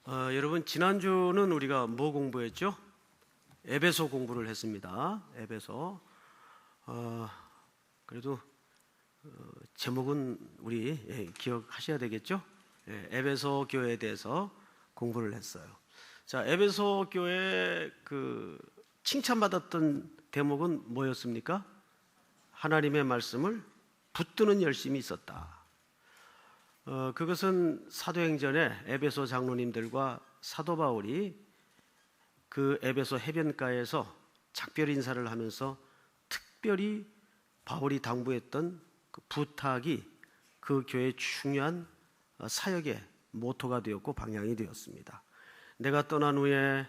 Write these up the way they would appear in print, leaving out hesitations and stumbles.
여러분, 지난주는 우리가 뭐 공부했죠? 에베소 공부를 했습니다. 에베소. 그래도 제목은 우리 기억하셔야 되겠죠? 에베소 교회에 대해서 공부를 했어요. 자, 에베소 교회 칭찬받았던 대목은 뭐였습니까? 하나님의 말씀을 붙드는 열심이 있었다. 그것은 사도행전에 에베소 장로님들과 사도 바울이 그 에베소 해변가에서 작별 인사를 하면서 특별히 바울이 당부했던 그 부탁이 그 교회의 중요한 사역의 모토가 되었고 방향이 되었습니다. 내가 떠난 후에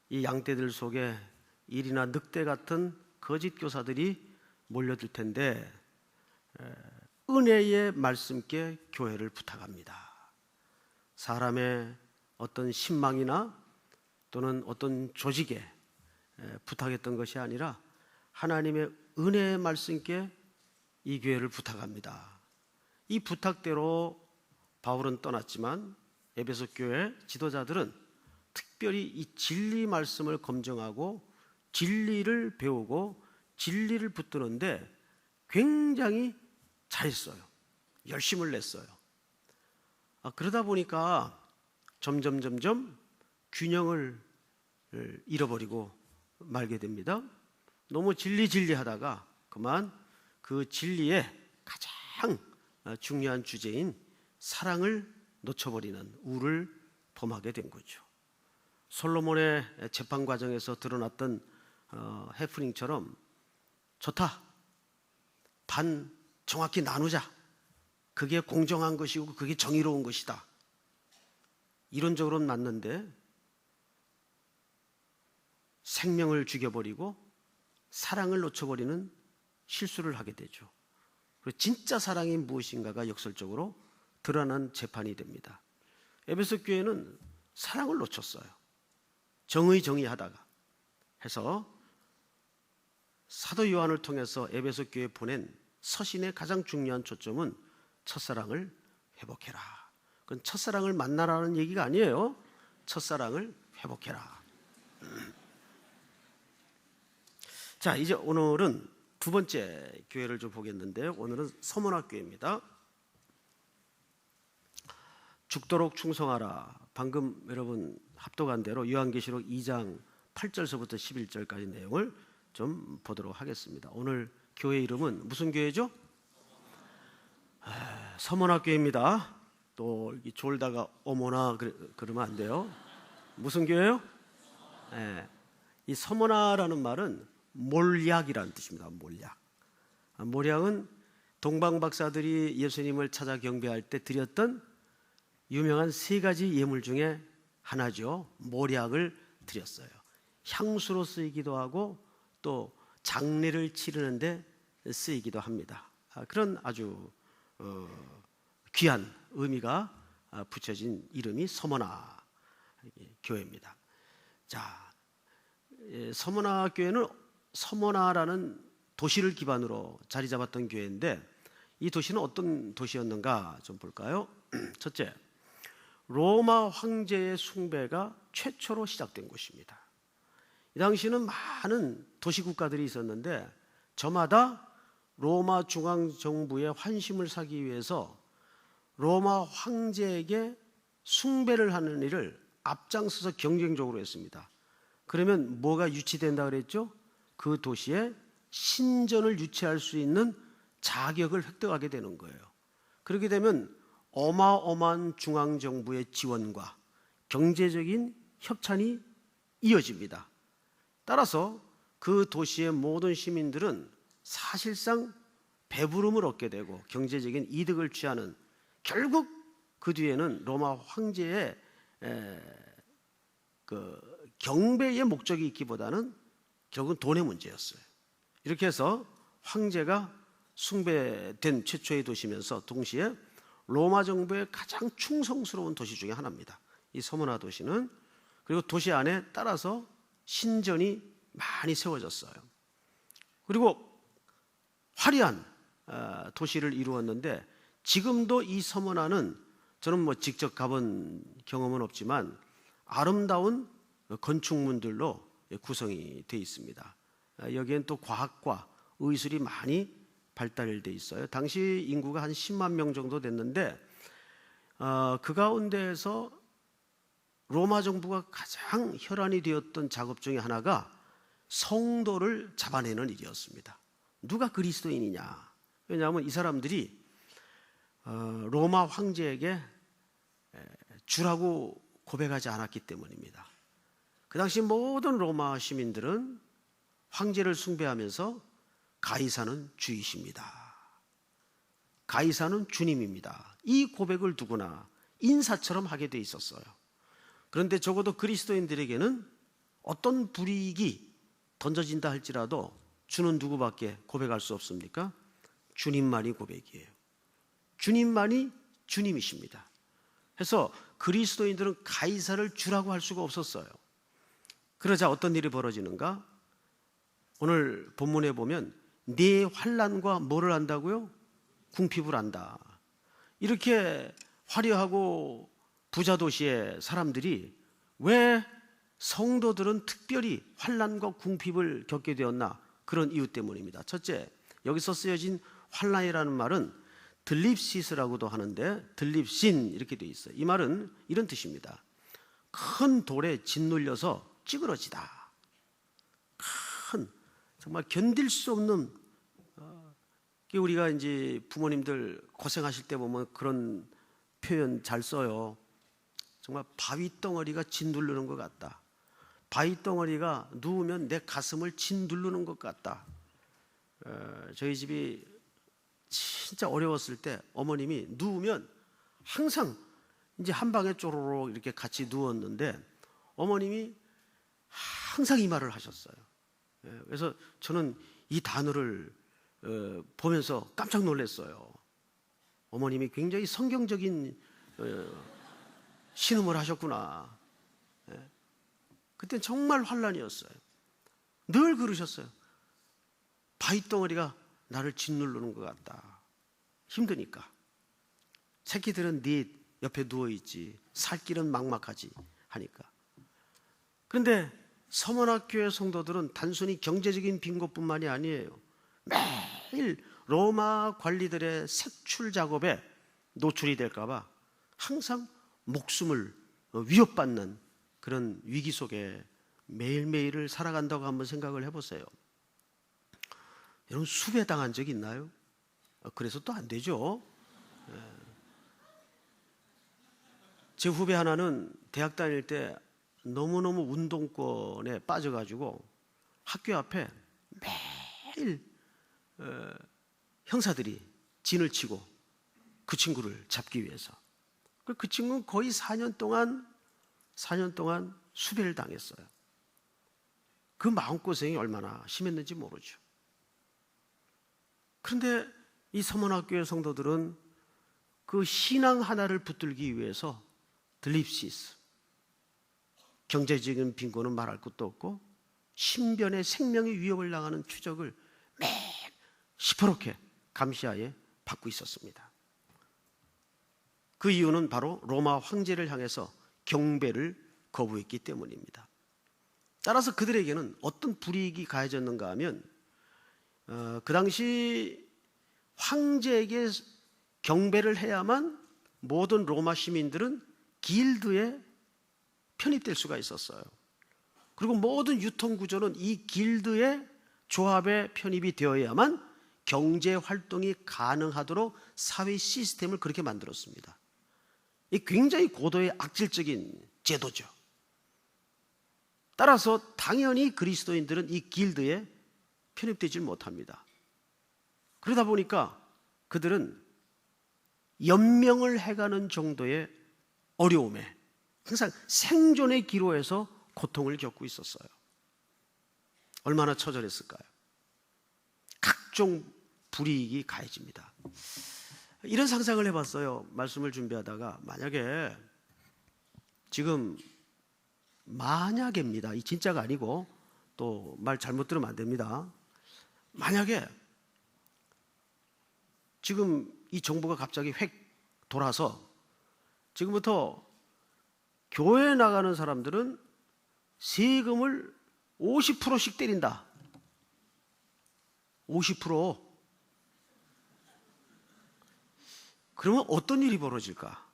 이 양떼들 속에 일이나 늑대 같은 거짓 교사들이 몰려들 텐데 은혜의 말씀께 교회를 부탁합니다. 사람의 어떤 신망이나 또는 어떤 조직에 부탁했던 것이 아니라 하나님의 은혜의 말씀께 이 교회를 부탁합니다. 이 부탁대로 바울은 떠났지만 에베소 교회 지도자들은 특별히 이 진리 말씀을 검증하고 진리를 배우고 진리를 붙드는데 굉장히 잘했어요. 열심을 냈어요. 그러다 보니까 점점 균형을 잃어버리고 말게 됩니다. 너무 진리하다가 그만 그 진리의 가장 중요한 주제인 사랑을 놓쳐버리는 우를 범하게 된 거죠. 솔로몬의 재판 과정에서 드러났던 해프닝처럼 좋다, 반 정확히 나누자, 그게 공정한 것이고 그게 정의로운 것이다, 이론적으로는 맞는데 생명을 죽여버리고 사랑을 놓쳐버리는 실수를 하게 되죠. 그리고 진짜 사랑이 무엇인가가 역설적으로 드러난 재판이 됩니다. 에베소 교회는 사랑을 놓쳤어요. 정의하다가 해서 사도 요한을 통해서 에베소 교회에 보낸 서신의 가장 중요한 초점은 첫사랑을 회복해라. 그건 첫사랑을 만나라는 얘기가 아니에요. 첫사랑을 회복해라. 자, 이제 오늘은 두 번째 교회를 좀 보겠는데요. 오늘은 서문학교입니다. 죽도록 충성하라. 방금 여러분 합독한 대로 요한계시록 2장 8절서부터 11절까지 내용을 좀 보도록 하겠습니다. 오늘 교회 이름은 무슨 교회죠? 서문학교입니다. 또 졸다가 어머나 그러면 안 돼요. 무슨 교회요? 이 서문화라는 말은 몰약이라는 뜻입니다. 몰약은 동방박사들이 예수님을 찾아 경배할 때 드렸던 유명한 세 가지 예물 중에 하나죠. 몰약을 드렸어요. 향수로 쓰이기도 하고 또 장례를 치르는데 쓰이기도 합니다. 그런 아주 귀한 의미가 붙여진 이름이 서문화 교회입니다. 자, 서문화 교회는 서문화라는 도시를 기반으로 자리 잡았던 교회인데 이 도시는 어떤 도시였는가 좀 볼까요? 첫째, 로마 황제의 숭배가 최초로 시작된 곳입니다. 이 당시는 많은 도시국가들이 있었는데 저마다 로마 중앙정부의 환심을 사기 위해서 로마 황제에게 숭배를 하는 일을 앞장서서 경쟁적으로 했습니다. 그러면 뭐가 유치된다 그랬죠? 그 도시에 신전을 유치할 수 있는 자격을 획득하게 되는 거예요. 그렇게 되면 어마어마한 중앙정부의 지원과 경제적인 협찬이 이어집니다. 따라서 그 도시의 모든 시민들은 사실상 배부름을 얻게 되고 경제적인 이득을 취하는, 결국 그 뒤에는 로마 황제의 경배의 목적이 있기보다는 결국은 돈의 문제였어요. 이렇게 해서 황제가 숭배된 최초의 도시면서 동시에 로마 정부의 가장 충성스러운 도시 중에 하나입니다. 이 서문화 도시는. 그리고 도시 안에 따라서 신전이 많이 세워졌어요. 그리고 화려한 도시를 이루었는데 지금도 이 서문화는, 저는 직접 가본 경험은 없지만 아름다운 건축물들로 구성이 되어 있습니다. 여기엔 또 과학과 의술이 많이 발달되어 있어요. 당시 인구가 한 10만 명 정도 됐는데 그 가운데에서 로마 정부가 가장 혈안이 되었던 작업 중에 하나가 성도를 잡아내는 일이었습니다. 누가 그리스도인이냐? 왜냐하면 이 사람들이 로마 황제에게 주라고 고백하지 않았기 때문입니다. 그 당시 모든 로마 시민들은 황제를 숭배하면서 가이사는 주이십니다. 가이사는 주님입니다. 이 고백을 누구나 인사처럼 하게 돼 있었어요. 그런데 적어도 그리스도인들에게는 어떤 불이익이 던져진다 할지라도 주는 누구밖에 고백할 수 없습니까? 주님만이 고백이에요. 주님만이 주님이십니다. 그래서 그리스도인들은 가이사를 주라고 할 수가 없었어요. 그러자 어떤 일이 벌어지는가? 오늘 본문에 보면 네 환난과 뭐를 한다고요? 궁핍을 한다. 이렇게 화려하고 부자 도시의 사람들이 왜 성도들은 특별히 환난과 궁핍을 겪게 되었나? 그런 이유 때문입니다. 첫째, 여기서 쓰여진 환난이라는 말은 들립시스라고도 하는데 들립신 이렇게 되어 있어요. 이 말은 이런 뜻입니다. 큰 돌에 짓눌려서 찌그러지다. 큰 정말 견딜 수 없는 우리가 이제 부모님들 고생하실 때 보면 그런 표현 잘 써요. 정말 바위 덩어리가 짓누르는 것 같다. 바위 덩어리가 누우면 내 가슴을 짓누르는 것 같다. 저희 집이 진짜 어려웠을 때 어머님이 누우면 항상 이제 한 방에 쪼로록 이렇게 같이 누웠는데 어머님이 항상 이 말을 하셨어요. 그래서 저는 이 단어를 보면서 깜짝 놀랐어요. 어머님이 굉장히 성경적인 신음을 하셨구나. 그땐 정말 환난이었어요. 늘 그러셨어요. 바위덩어리가 나를 짓누르는 것 같다. 힘드니까. 새끼들은 네 옆에 누워있지. 살 길은 막막하지 하니까. 그런데 서문학교의 성도들은 단순히 경제적인 빈곤뿐만이 아니에요. 매일 로마 관리들의 색출 작업에 노출이 될까 봐 항상 목숨을 위협받는 그런 위기 속에 매일매일을 살아간다고 한번 생각을 해보세요. 여러분 수배당한 적 있나요? 그래서 또 안 되죠. 제 후배 하나는 대학 다닐 때 너무너무 운동권에 빠져가지고 학교 앞에 매일 형사들이 진을 치고 그 친구를 잡기 위해서. 그 친구는 거의 4년 동안 수배를 당했어요. 그 마음고생이 얼마나 심했는지 모르죠. 그런데 이 서문학교의 성도들은 그 신앙 하나를 붙들기 위해서 들립시스, 경제적인 빈곤은 말할 것도 없고 신변의 생명의 위협을 당하는 추적을 매일 시퍼렇게 감시하에 받고 있었습니다. 그 이유는 바로 로마 황제를 향해서 경배를 거부했기 때문입니다. 따라서 그들에게는 어떤 불이익이 가해졌는가 하면 그 당시 황제에게 경배를 해야만 모든 로마 시민들은 길드에 편입될 수가 있었어요. 그리고 모든 유통구조는 이 길드의 조합에 편입이 되어야만 경제 활동이 가능하도록 사회 시스템을 그렇게 만들었습니다. 이 굉장히 고도의 악질적인 제도죠. 따라서 당연히 그리스도인들은 이 길드에 편입되지 못합니다. 그러다 보니까 그들은 연명을 해가는 정도의 어려움에 항상 생존의 기로에서 고통을 겪고 있었어요. 얼마나 처절했을까요? 각종 불이익이 가해집니다. 이런 상상을 해봤어요. 말씀을 준비하다가 만약에 지금 만약입니다. 이 진짜가 아니고 또 말 잘못 들으면 안 됩니다. 만약에 지금 이 정부가 갑자기 획 돌아서 지금부터 교회에 나가는 사람들은 세금을 50%씩 때린다. 50%. 그러면 어떤 일이 벌어질까?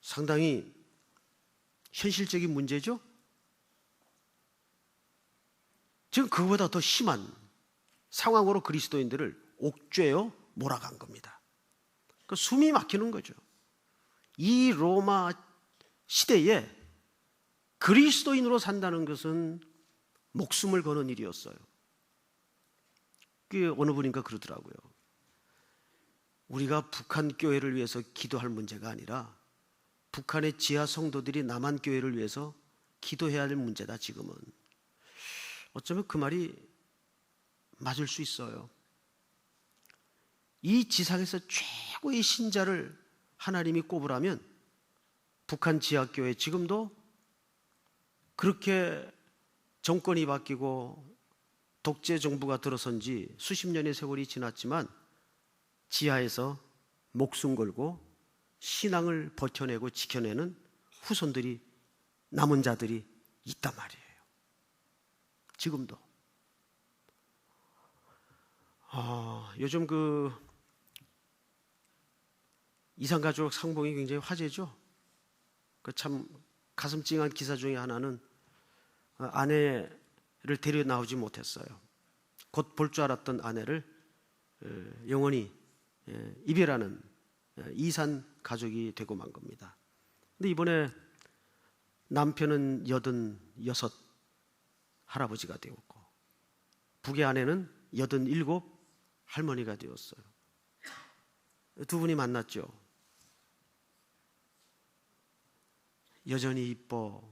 상당히 현실적인 문제죠? 지금 그보다 더 심한 상황으로 그리스도인들을 옥죄어 몰아간 겁니다. 그 숨이 막히는 거죠. 이 로마 시대에 그리스도인으로 산다는 것은 목숨을 거는 일이었어요. 그 어느 분인가 그러더라고요. 우리가 북한 교회를 위해서 기도할 문제가 아니라 북한의 지하 성도들이 남한 교회를 위해서 기도해야 할 문제다, 지금은. 어쩌면 그 말이 맞을 수 있어요. 이 지상에서 최고의 신자를 하나님이 꼽으라면 북한 지하교회, 지금도 그렇게 정권이 바뀌고 독재 정부가 들어선 지 수십 년의 세월이 지났지만 지하에서 목숨 걸고 신앙을 버텨내고 지켜내는 후손들이, 남은 자들이 있단 말이에요. 지금도. 요즘 그 이산가족 상봉이 굉장히 화제죠. 그 참 가슴 찡한 기사 중에 하나는 아내를 데려 나오지 못했어요. 곧 볼 줄 알았던 아내를 영원히 이별하는 이산 가족이 되고 만 겁니다. 근데 이번에 남편은 86 할아버지가 되었고 북의 아내는 87 할머니가 되었어요. 두 분이 만났죠. 여전히 이뻐.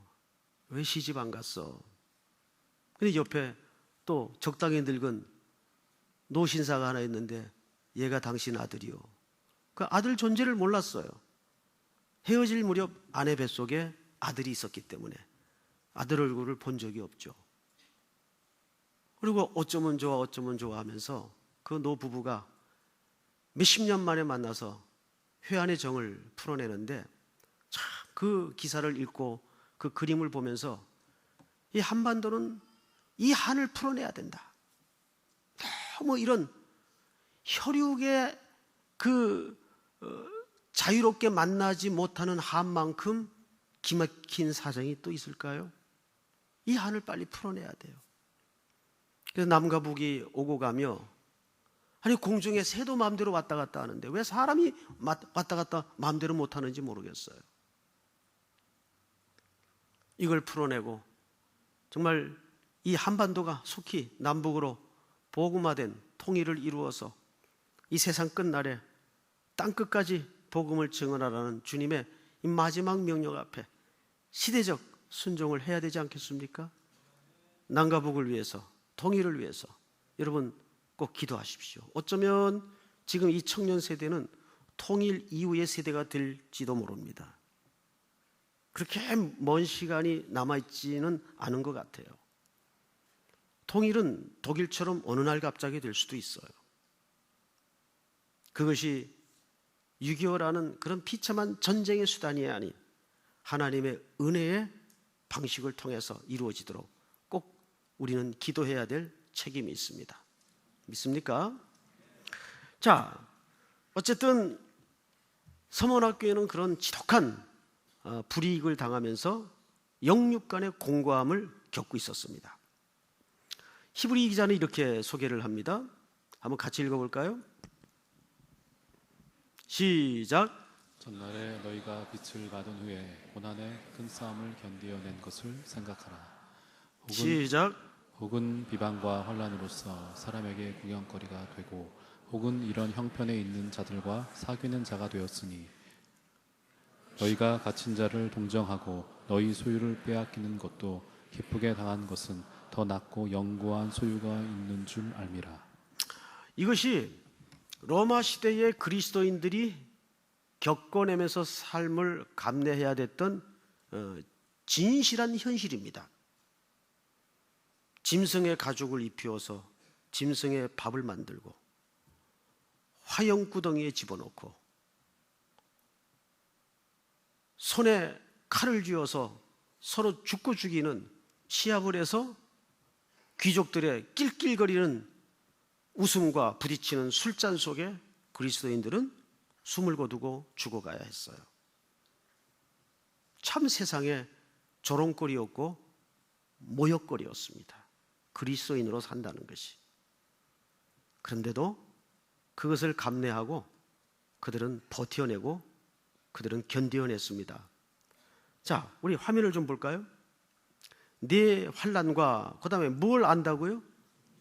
왜 시집 안 갔어? 근데 옆에 또 적당히 늙은 노신사가 하나 있는데 얘가 당신 아들이요. 그 아들 존재를 몰랐어요. 헤어질 무렵 아내 뱃속에 아들이 있었기 때문에 아들 얼굴을 본 적이 없죠. 그리고 어쩌면 좋아 어쩌면 좋아 하면서 그 노부부가 몇십 년 만에 만나서 회한의 정을 풀어내는데 참 그 기사를 읽고 그 그림을 보면서 이 한반도는 이 한을 풀어내야 된다. 너무 이런 혈육의 그 자유롭게 만나지 못하는 한만큼 기막힌 사정이 또 있을까요? 이 한을 빨리 풀어내야 돼요. 그래서 남과 북이 오고 가며 아니 공중에 새도 마음대로 왔다 갔다 하는데 왜 사람이 왔다 갔다 마음대로 못하는지 모르겠어요. 이걸 풀어내고 정말 이 한반도가 속히 남북으로 복음화된 통일을 이루어서 이 세상 끝날에 땅끝까지 복음을 증언하라는 주님의 이 마지막 명령 앞에 시대적 순종을 해야 되지 않겠습니까? 남과 북을 위해서, 통일을 위해서 여러분 꼭 기도하십시오. 어쩌면 지금 이 청년 세대는 통일 이후의 세대가 될지도 모릅니다. 그렇게 먼 시간이 남아있지는 않은 것 같아요. 통일은 독일처럼 어느 날 갑자기 될 수도 있어요. 그것이 6.25라는 그런 비참한 전쟁의 수단이 아닌 하나님의 은혜의 방식을 통해서 이루어지도록 꼭 우리는 기도해야 될 책임이 있습니다. 믿습니까? 자, 어쨌든 서문학교에는 그런 지독한 불이익을 당하면서 영육 간의 공고함을 겪고 있었습니다. 히브리 기자는 이렇게 소개를 합니다. 한번 같이 읽어볼까요? 시작. 전날에 너희가 빛을 받은 후에 고난의 큰 싸움을 견디어낸 것을 생각하라. 시작. 혹은 비방과 환난으로서 사람에게 구경거리가 되고 혹은 이런 형편에 있는 자들과 사귀는 자가 되었으니 너희가 갇힌 자를 동정하고 너희 소유를 빼앗기는 것도 기쁘게 당한 것은 더 낫고 영구한 소유가 있는 줄 알미라. 이것이 로마 시대의 그리스도인들이 겪어내면서 삶을 감내해야 됐던 진실한 현실입니다. 짐승의 가죽을 입히어서 짐승의 밥을 만들고 화형구덩이에 집어넣고 손에 칼을 쥐어서 서로 죽고 죽이는 시합을 해서 귀족들의 낄낄거리는 웃음과 부딪히는 술잔 속에 그리스도인들은 숨을 거두고 죽어가야 했어요. 참 세상에 조롱거리였고 모욕거리였습니다. 그리스도인으로 산다는 것이. 그런데도 그것을 감내하고 그들은 버텨내고 그들은 견뎌냈습니다. 자, 우리 화면을 좀 볼까요? 네 환난과 그 다음에 뭘 안다고요?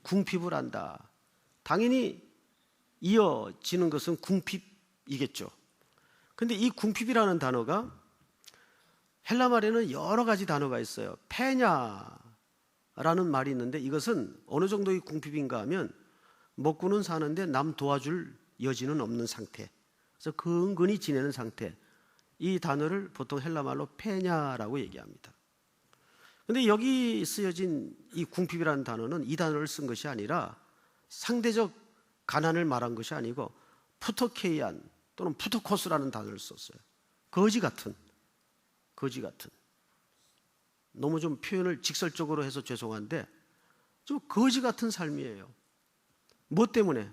궁핍을 안다. 당연히 이어지는 것은 궁핍이겠죠. 그런데 이 궁핍이라는 단어가 헬라 말에는 여러 가지 단어가 있어요. 페냐라는 말이 있는데 이것은 어느 정도의 궁핍인가 하면 먹고는 사는데 남 도와줄 여지는 없는 상태. 그래서 근근히 지내는 상태. 이 단어를 보통 헬라 말로 페냐라고 얘기합니다. 그런데 여기 쓰여진 이 궁핍이라는 단어는 이 단어를 쓴 것이 아니라 상대적 가난을 말한 것이 아니고 푸토케이안 또는 푸토코스라는 단어를 썼어요. 거지 같은. 너무 좀 표현을 직설적으로 해서 죄송한데 좀 거지 같은 삶이에요. 뭐 때문에?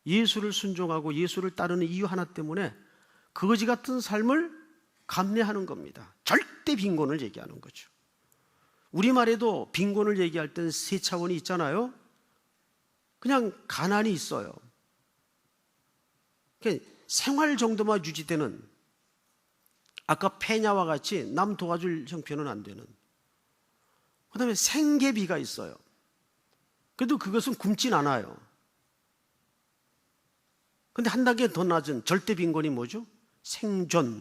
예수를 순종하고 예수를 따르는 이유 하나 때문에 거지 같은 삶을 감내하는 겁니다. 절대 빈곤을 얘기하는 거죠. 우리말에도 빈곤을 얘기할 때는 세 차원이 있잖아요. 그냥 가난이 있어요. 생활 정도만 유지되는, 아까 페냐와 같이 남 도와줄 형편은 안 되는, 그 다음에 생계비가 있어요. 그래도 그것은 굶진 않아요. 근데 한 단계 더 낮은 절대 빈곤이 뭐죠? 생존이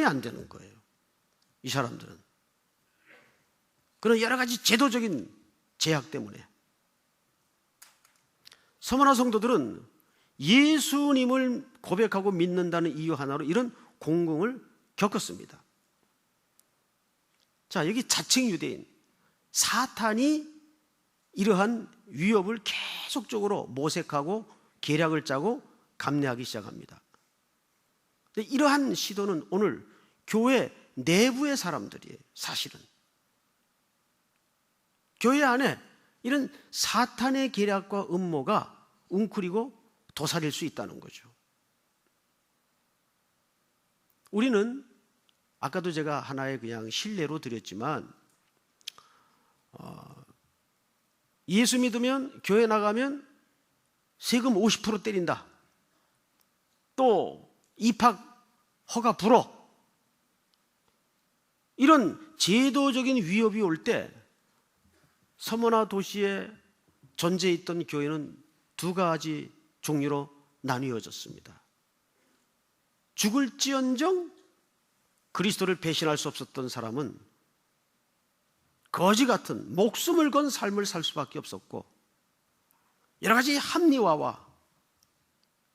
안 되는 거예요, 이 사람들은. 그런 여러 가지 제도적인 제약 때문에. 서머나 성도들은 예수님을 고백하고 믿는다는 이유 하나로 이런 공공을 겪었습니다. 자, 여기 자칭 유대인, 사탄이 이러한 위협을 계속적으로 모색하고 계략을 짜고 감내하기 시작합니다. 근데 이러한 시도는 오늘 교회 내부의 사람들이에요. 사실은 교회 안에 이런 사탄의 계략과 음모가 웅크리고 도사릴 수 있다는 거죠. 우리는 아까도 제가 하나의 그냥 실례로 드렸지만 예수 믿으면 교회 나가면 세금 50% 때린다. 또 입학 허가 불어. 이런 제도적인 위협이 올 때 서머나 도시에 존재했던 교회는 두 가지 종류로 나뉘어졌습니다. 죽을지언정 그리스도를 배신할 수 없었던 사람은 거지 같은 목숨을 건 삶을 살 수밖에 없었고, 여러 가지 합리화와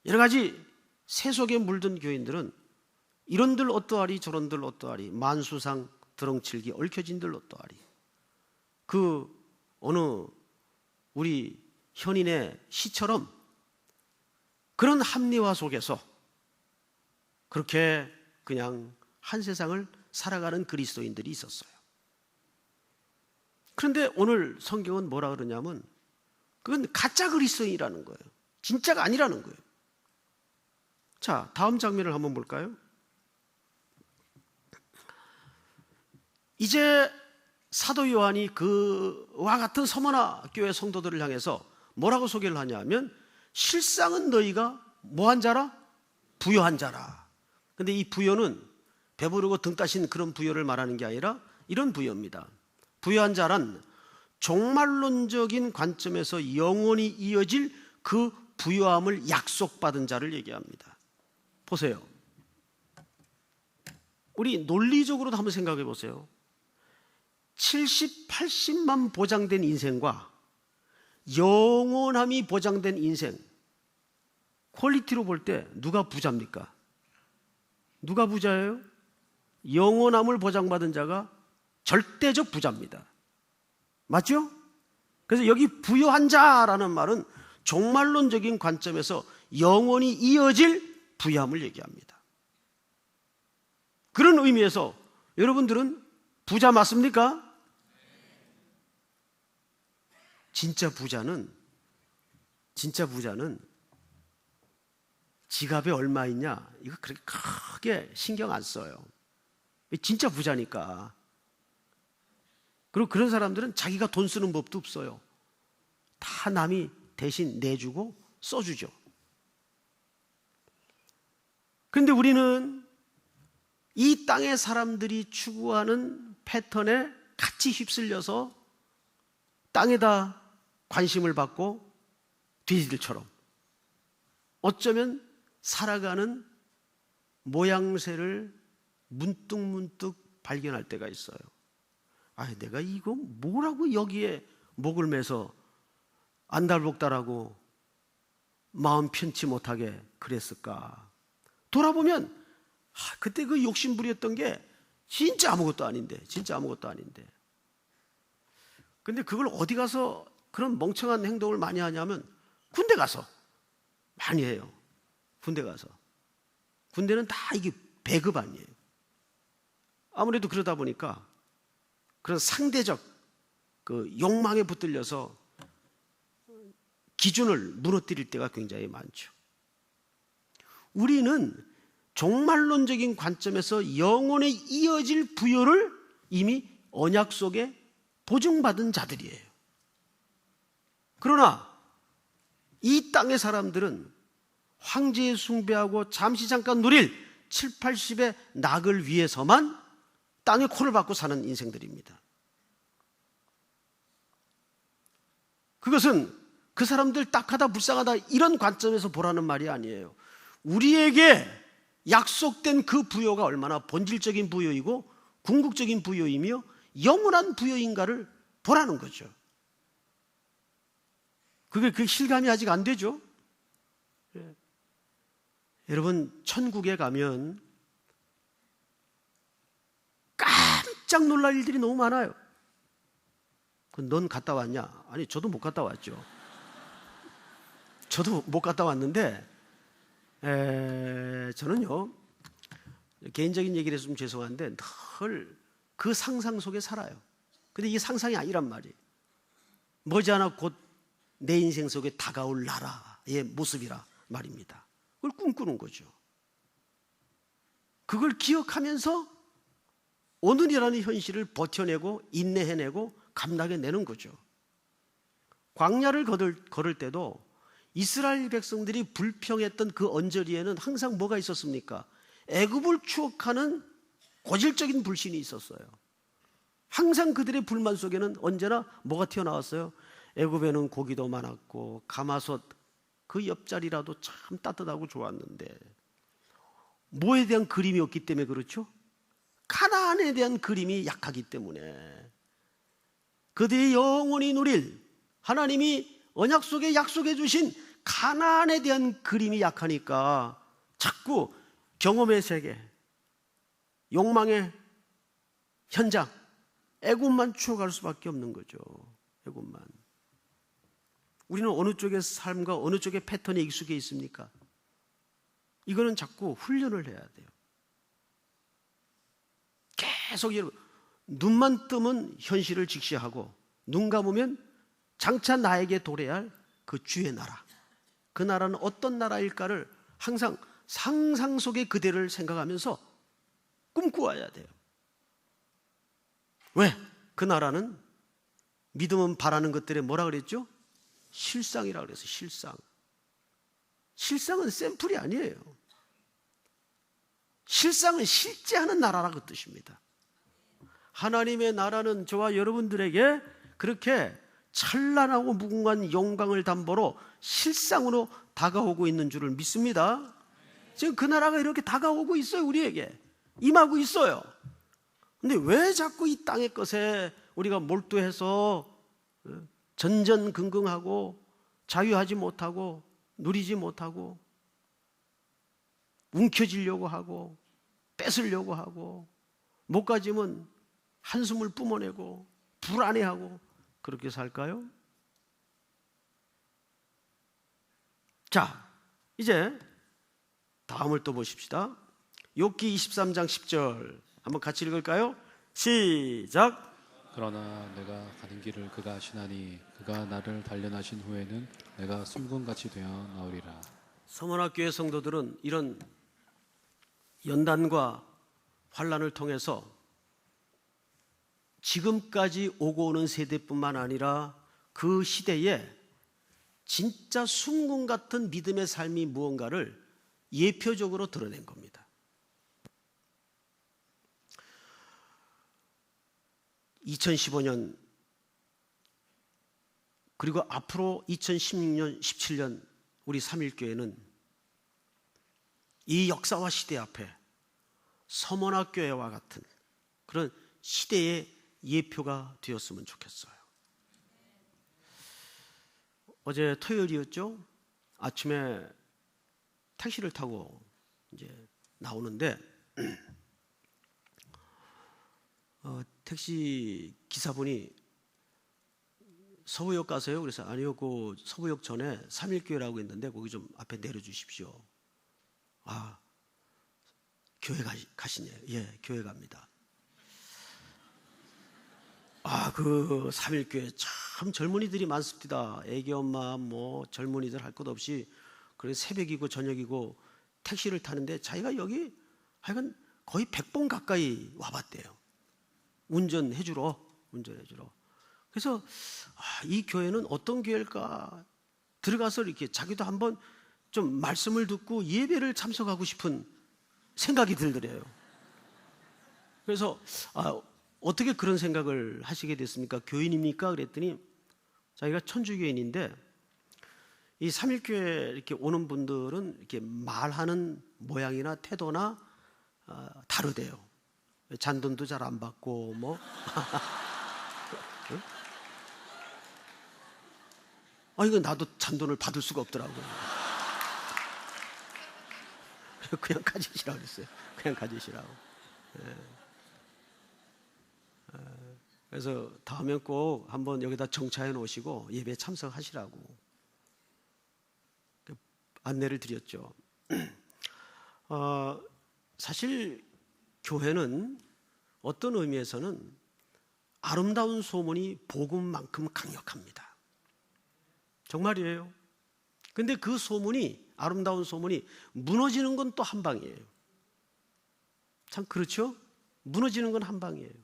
여러 가지 세속에 물든 교인들은 이런들 어떠하리 저런들 어떠하리, 만수상 드렁칠기 얽혀진들 어떠하리, 그 어느 우리 현인의 시처럼 그런 합리화 속에서 그렇게 그냥 한 세상을 살아가는 그리스도인들이 있었어요. 그런데 오늘 성경은 뭐라 그러냐면 그건 가짜 그리스도인이라는 거예요. 진짜가 아니라는 거예요. 자, 다음 장면을 한번 볼까요? 이제 사도 요한이 그와 같은 서머나 교회 성도들을 향해서 뭐라고 소개를 하냐면 실상은 너희가 뭐한 자라? 부요한 자라. 근데 이 부요는 배부르고 등 따신 그런 부요를 말하는 게 아니라 이런 부요입니다. 부요한 자란 종말론적인 관점에서 영원히 이어질 그 부요함을 약속받은 자를 얘기합니다. 보세요. 우리 논리적으로도 한번 생각해 보세요. 70, 80만 보장된 인생과 영원함이 보장된 인생, 퀄리티로 볼 때 누가 부자입니까? 누가 부자예요? 영원함을 보장받은 자가 절대적 부자입니다. 맞죠? 그래서 여기 부요한 자라는 말은 종말론적인 관점에서 영원히 이어질 부요함을 얘기합니다. 그런 의미에서 여러분들은 부자 맞습니까? 진짜 부자는 지갑에 얼마 있냐 이거 그렇게 크게 신경 안 써요. 진짜 부자니까. 그리고 그런 사람들은 자기가 돈 쓰는 법도 없어요. 다 남이 대신 내주고 써주죠. 그런데 우리는 이 땅의 사람들이 추구하는 패턴에 같이 휩쓸려서 땅에다 관심을 받고 돼지들처럼 어쩌면 살아가는 모양새를 문득문득 발견할 때가 있어요. 아, 내가 이거 뭐라고 여기에 목을 매서 안달복달하고 마음 편치 못하게 그랬을까? 돌아보면 그때 그 욕심부렸던 게 진짜 아무것도 아닌데. 근데 그걸 어디 가서 그런 멍청한 행동을 많이 하냐면 군대 가서 많이 해요. 군대 가서. 군대는 다 이게 배급 아니에요. 아무래도 그러다 보니까 그런 상대적 그 욕망에 붙들려서 기준을 무너뜨릴 때가 굉장히 많죠. 우리는 종말론적인 관점에서 영원에 이어질 부여를 이미 언약 속에 보증받은 자들이에요. 그러나 이 땅의 사람들은 황제에 숭배하고 잠시 잠깐 누릴 7, 80의 낙을 위해서만 땅에 코를 박고 사는 인생들입니다. 그것은 그 사람들 딱하다 불쌍하다 이런 관점에서 보라는 말이 아니에요. 우리에게 약속된 그 부여가 얼마나 본질적인 부여이고 궁극적인 부여이며 영원한 부여인가를 보라는 거죠. 그게 그 실감이 아직 안 되죠. 예. 여러분 천국에 가면 깜짝 놀랄 일들이 너무 많아요. 넌 갔다 왔냐? 아니 저도 못 갔다 왔죠. 저도 못 갔다 왔는데 저는요 개인적인 얘기를 해서 좀 죄송한데 늘 그 상상 속에 살아요. 근데 이게 상상이 아니란 말이에요. 머지않아 곧 내 인생 속에 다가올 나라의 모습이라 말입니다. 그걸 꿈꾸는 거죠. 그걸 기억하면서 오늘이라는 현실을 버텨내고 인내해내고 감당해내는 거죠. 광야를 걸을 때도 이스라엘 백성들이 불평했던 그 언저리에는 항상 뭐가 있었습니까? 애굽을 추억하는 고질적인 불신이 있었어요. 항상 그들의 불만 속에는 언제나 뭐가 튀어나왔어요? 애굽에는 고기도 많았고 가마솥 그 옆자리라도 참 따뜻하고 좋았는데 뭐에 대한 그림이 없기 때문에 그렇죠? 가나안에 대한 그림이 약하기 때문에 그들이 영원히 누릴 하나님이 언약 속에 약속해 주신 가나안에 대한 그림이 약하니까 자꾸 경험의 세계, 욕망의 현장, 애굽만 추억할 수밖에 없는 거죠. 애굽만. 우리는 어느 쪽의 삶과 어느 쪽의 패턴에 익숙해 있습니까? 이거는 자꾸 훈련을 해야 돼요. 계속 눈만 뜨면 현실을 직시하고 눈 감으면 장차 나에게 도래야 할 그 주의 나라, 그 나라는 어떤 나라일까를 항상 상상 속의 그대를 생각하면서 꿈꾸어야 돼요. 왜? 그 나라는 믿음은 바라는 것들에 뭐라 그랬죠? 실상이라 그래서 실상. 실상은 샘플이 아니에요. 실상은 실제하는 나라라고 뜻입니다. 하나님의 나라는 저와 여러분들에게 그렇게 찬란하고 무궁한 영광을 담보로 실상으로 다가오고 있는 줄을 믿습니다. 지금 그 나라가 이렇게 다가오고 있어요. 우리에게 임하고 있어요. 근데 왜 자꾸 이 땅의 것에 우리가 몰두해서 전전긍긍하고 자유하지 못하고 누리지 못하고 움켜쥐려고 하고 뺏으려고 하고 못 가지면 한숨을 뿜어내고 불안해하고 그렇게 살까요? 자, 이제 다음을 또 보십시다. 욥기 23장 10절 한번 같이 읽을까요? 시작. 그러나 내가 가는 길을 그가 아시나니 그가 나를 단련하신 후에는 내가 숨군같이 되어 나오리라. 서문학교의 성도들은 이런 연단과 환난을 통해서 지금까지 오고 오는 세대뿐만 아니라 그 시대에 진짜 순금 같은 믿음의 삶이 무언가를 예표적으로 드러낸 겁니다. 2015년 그리고 앞으로 2016년, 17년 우리 삼일교회는 이 역사와 시대 앞에 서문학교회와 같은 그런 시대의 예표가 되었으면 좋겠어요. 어제 토요일이었죠? 아침에 택시를 타고 이제 나오는데 택시 기사분이 서부역 가세요? 그래서 아니요, 그 서부역 전에 삼일교회라고 있는데 거기 좀 앞에 내려주십시오. 아, 교회 가시네요. 예, 교회 갑니다. 아, 그 삼일교회 참 젊은이들이 많습니다. 애기 엄마 뭐 젊은이들 할 것 없이 그래 새벽이고 저녁이고 택시를 타는데 자기가 여기 하여간 거의 100번 가까이 와봤대요. 운전해주러. 그래서 이 교회는 어떤 교회일까 들어가서 이렇게 자기도 한번 좀 말씀을 듣고 예배를 참석하고 싶은 생각이 들더래요. 그래서 어떻게 그런 생각을 하시게 됐습니까? 교인입니까? 그랬더니 자기가 천주교인인데 이 삼일교회 이렇게 오는 분들은 이렇게 말하는 모양이나 태도나 다르대요. 잔돈도 잘 안 받고 뭐 이거 나도 잔돈을 받을 수가 없더라고요. 그냥 가지시라고 그랬어요. 그냥 가지시라고. 그래서 다음엔 꼭 한번 여기다 정차해 놓으시고 예배에 참석하시라고 안내를 드렸죠. 사실 교회는 어떤 의미에서는 아름다운 소문이 복음만큼 강력합니다. 정말이에요. 근데 그 소문이, 아름다운 소문이 무너지는 건 또 한 방이에요. 참 그렇죠? 무너지는 건 한 방이에요.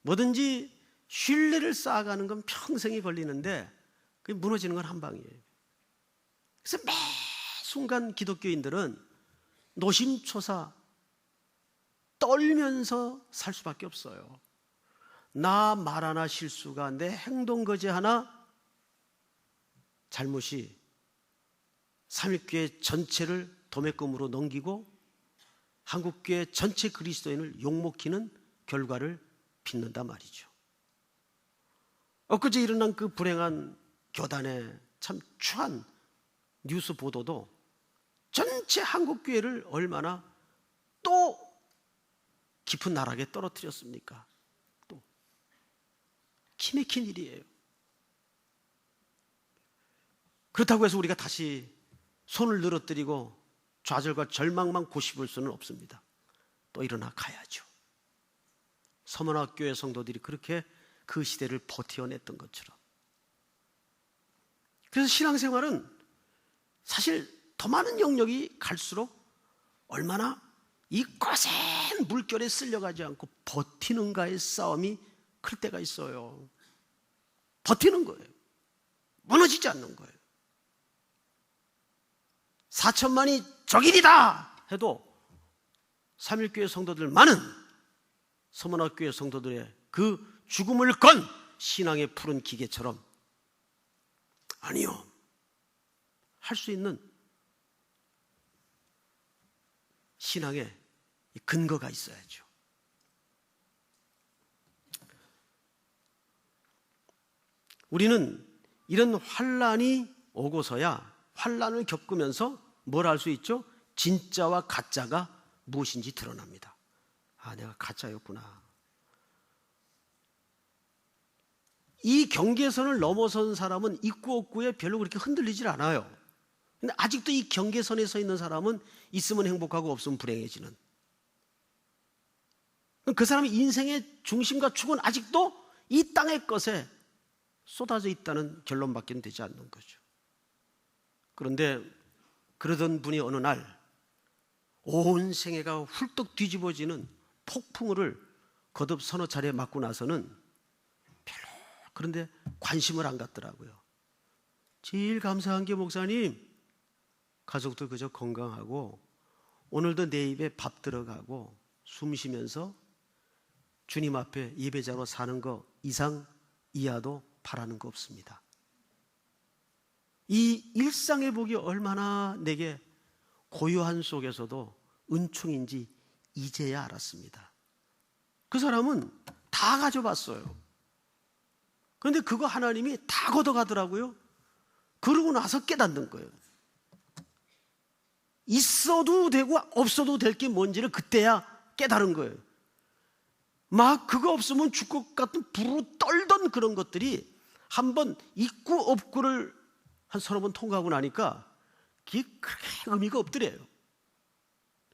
뭐든지 신뢰를 쌓아가는 건 평생이 걸리는데 그게 무너지는 건 한 방이에요. 그래서 매 순간 기독교인들은 노심초사 떨면서 살 수밖에 없어요. 나 말 하나 실수가, 내 행동 거지 하나 잘못이 삼일교회 전체를 도매금으로 넘기고 한국교회 전체 그리스도인을 욕먹히는 결과를 빚는단 말이죠. 엊그제 일어난 그 불행한 교단의 참 추한 뉴스 보도도 전체 한국교회를 얼마나 또 깊은 나락에 떨어뜨렸습니까? 또 기맥힌 일이에요. 그렇다고 해서 우리가 다시 손을 늘어뜨리고 좌절과 절망만 고집을 수는 없습니다. 또 일어나 가야죠. 서문학교의 성도들이 그렇게 그 시대를 버텨냈던 것처럼. 그래서 신앙생활은 사실 더 많은 영역이 갈수록 얼마나 이 거센 물결에 쓸려가지 않고 버티는가의 싸움이 클 때가 있어요. 버티는 거예요. 무너지지 않는 거예요. 4천만이 적일이다 해도 삼일교회 성도들 많은 서문학교회 성도들의 그 죽음을 건 신앙의 푸른 기계처럼 아니요, 할 수 있는 신앙의 근거가 있어야죠. 우리는 이런 환난이 오고서야 환난을 겪으면서 뭘 알 수 있죠? 진짜와 가짜가 무엇인지 드러납니다. 아, 내가 가짜였구나. 이 경계선을 넘어선 사람은 있고 없고에 별로 그렇게 흔들리질 않아요. 근데 아직도 이 경계선에 서 있는 사람은 있으면 행복하고 없으면 불행해지는. 그 사람의 인생의 중심과 축은 아직도 이 땅의 것에 쏟아져 있다는 결론밖에 되지 않는 거죠. 그런데 그러던 분이 어느 날 온 생애가 훌떡 뒤집어지는 폭풍우를 거듭 서너 차례 맞고 나서는 별로 그런데 관심을 안 갖더라고요. 제일 감사한 게 목사님, 가족들 그저 건강하고 오늘도 내 입에 밥 들어가고 숨 쉬면서 주님 앞에 예배자로 사는 거 이상 이하도 바라는 거 없습니다. 이 일상의 복이 얼마나 내게 고요한 속에서도 은총인지 이제야 알았습니다. 그 사람은 다 가져봤어요. 그런데 그거 하나님이 다 걷어가더라고요. 그러고 나서 깨닫는 거예요. 있어도 되고 없어도 될 게 뭔지를 그때야 깨달은 거예요. 막 그거 없으면 죽을 것 같은 불으로 떨던 그런 것들이 한번 있고 없고를 한 서너 번 통과하고 나니까 그게 그렇게 의미가 없더래요.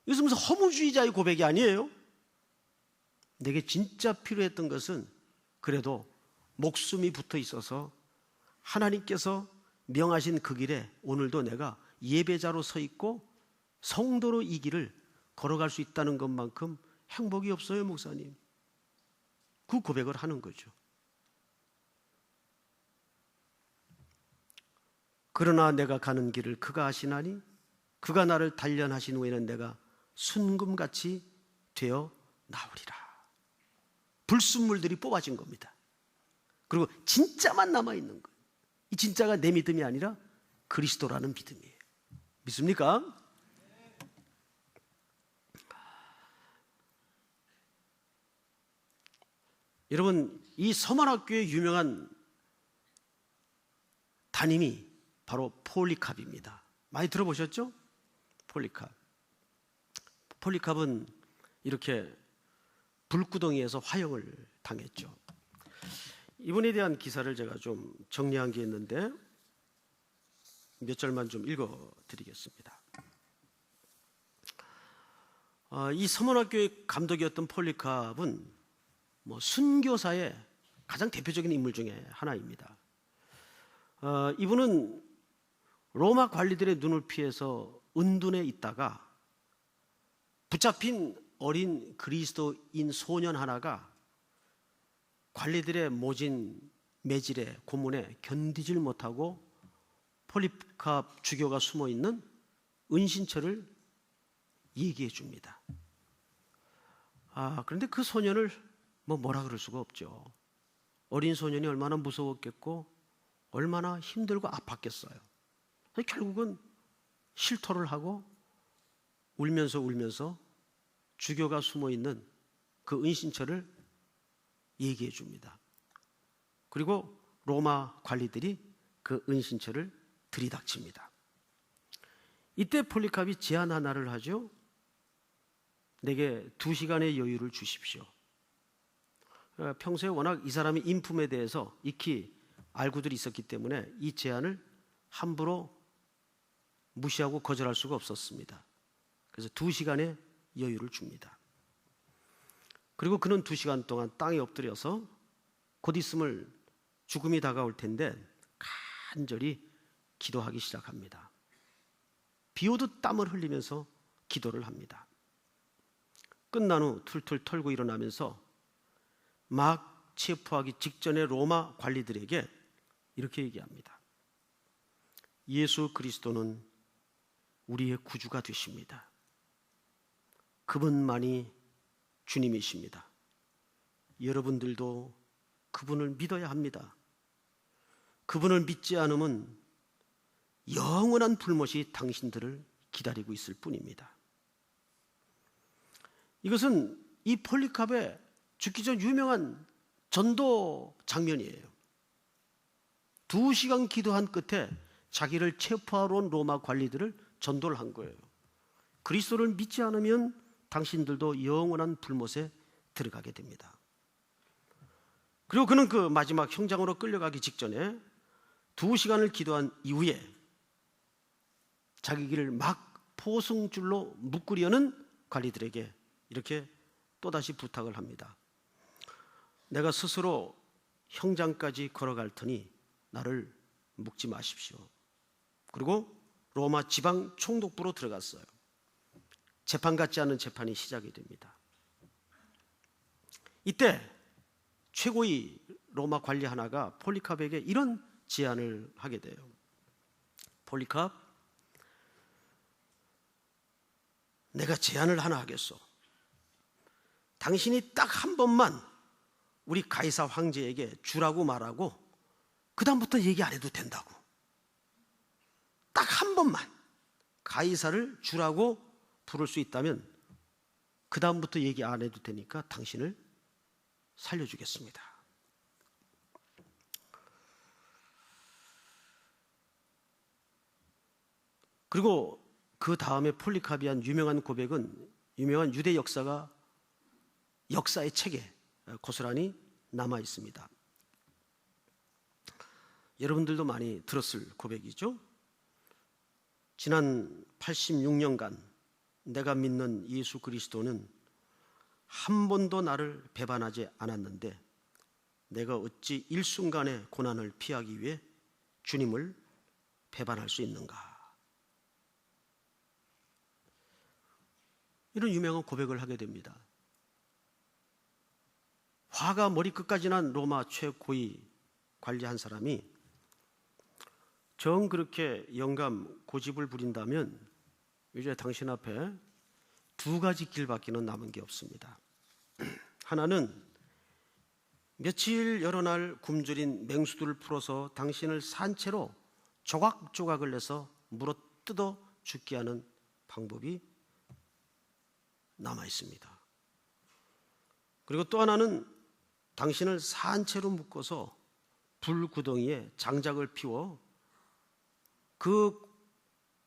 이것은 무슨 허무주의자의 고백이 아니에요. 내게 진짜 필요했던 것은 그래도 목숨이 붙어 있어서 하나님께서 명하신 그 길에 오늘도 내가 예배자로 서 있고 성도로 이 길을 걸어갈 수 있다는 것만큼 행복이 없어요, 목사님. 그 고백을 하는 거죠. 그러나 내가 가는 길을 그가 아시나니 그가 나를 단련하신 후에는 내가 순금같이 되어 나오리라. 불순물들이 뽑아진 겁니다. 그리고 진짜만 남아있는 거예요. 이 진짜가 내 믿음이 아니라 그리스도라는 믿음이에요. 믿습니까? 여러분, 이 서만학교의 유명한 담임이 바로 폴리캅입니다. 많이 들어보셨죠? 폴리캅. 폴리캅은 이렇게 불구덩이에서 화형을 당했죠. 이분에 대한 기사를 제가 좀 정리한 게 있는데 몇 절만 좀 읽어드리겠습니다. 이 서문학교의 감독이었던 폴리캅은 순교사의 가장 대표적인 인물 중에 하나입니다. 이분은 로마 관리들의 눈을 피해서 은둔에 있다가 붙잡힌 어린 그리스도인 소년 하나가 관리들의 모진 매질에 고문에 견디질 못하고 폴리캅 주교가 숨어있는 은신처를 얘기해 줍니다. 그런데 그 소년을 뭐라 그럴 수가 없죠. 어린 소년이 얼마나 무서웠겠고 얼마나 힘들고 아팠겠어요. 결국은 실토를 하고 울면서 주교가 숨어있는 그 은신처를 얘기해 줍니다. 그리고 로마 관리들이 그 은신처를 들이닥칩니다. 이때 폴리캅이 제안 하나를 하죠. 내게 2시간의 여유를 주십시오. 평소에 워낙 이 사람의 인품에 대해서 익히 알고들이 있었기 때문에 이 제안을 함부로 무시하고 거절할 수가 없었습니다. 그래서 2시간의 여유를 줍니다. 그리고 그는 2시간 동안 땅에 엎드려서 곧 있으면 죽음이 다가올 텐데 간절히 기도하기 시작합니다. 비 오듯 땀을 흘리면서 기도를 합니다. 끝난 후 툴툴 털고 일어나면서 막 체포하기 직전에 로마 관리들에게 이렇게 얘기합니다. 예수 그리스도는 우리의 구주가 되십니다. 그분만이 주님이십니다. 여러분들도 그분을 믿어야 합니다. 그분을 믿지 않으면 영원한 불못이 당신들을 기다리고 있을 뿐입니다. 이것은 이 폴리캅의 죽기 전 유명한 전도 장면이에요. 2시간 기도한 끝에 자기를 체포하러 온 로마 관리들을 전도를 한 거예요. 그리스도를 믿지 않으면 당신들도 영원한 불못에 들어가게 됩니다. 그리고 그는 그 마지막 형장으로 끌려가기 직전에 2시간을 기도한 이후에 자기 길을 막 포승줄로 묶으려는 관리들에게 이렇게 또다시 부탁을 합니다. 내가 스스로 형장까지 걸어갈 테니 나를 묶지 마십시오. 그리고 로마 지방 총독부로 들어갔어요. 재판 같지 않은 재판이 시작이 됩니다. 이때 최고위 로마 관리 하나가 폴리캅에게 이런 제안을 하게 돼요. 폴리캅, 내가 제안을 하나 하겠소. 당신이 딱 한 번만 우리 가이사 황제에게 주라고 말하고 그 다음부터 얘기 안 해도 된다고. 딱 한 번만 가이사를 주라고 부를 수 있다면 그 다음부터 얘기 안 해도 되니까 당신을 살려주겠습니다. 그리고 그 다음에 폴리캅이 한 유명한 고백은 유명한 유대 역사의 책에 고스란히 남아 있습니다. 여러분들도 많이 들었을 고백이죠. 지난 86년간 내가 믿는 예수 그리스도는 한 번도 나를 배반하지 않았는데 내가 어찌 일순간의 고난을 피하기 위해 주님을 배반할 수 있는가. 이런 유명한 고백을 하게 됩니다. 화가 머리끝까지 난 로마 최고위 관리한 사람이 정 그렇게 영감 고집을 부린다면 이제 당신 앞에 두 가지 길밖에는 남은 게 없습니다. 하나는 며칠 여러 날 굶주린 맹수들을 풀어서 당신을 산채로 조각조각을 내서 물어 뜯어 죽게 하는 방법이 남아 있습니다. 그리고 또 하나는 당신을 산채로 묶어서 불구덩이에 장작을 피워 그